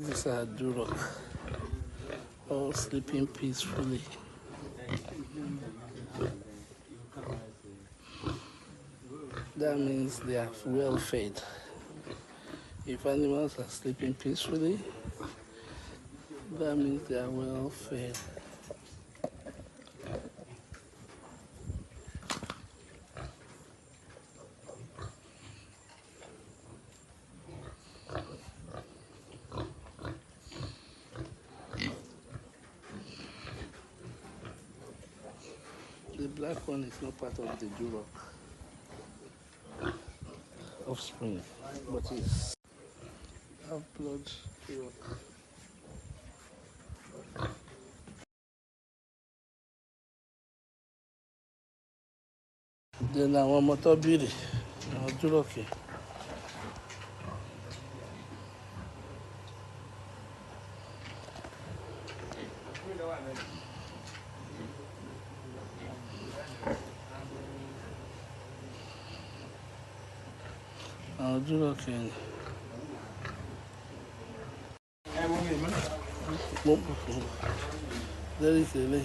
These are Duroc, all sleeping peacefully. That means they are well fed. If animals are sleeping peacefully, that means they are well fed. The black one is not part of the Duroc offspring, but it's half-blood Duroc. Then I want motor beauty. I'll do okay. I'll do okay. There is a lady.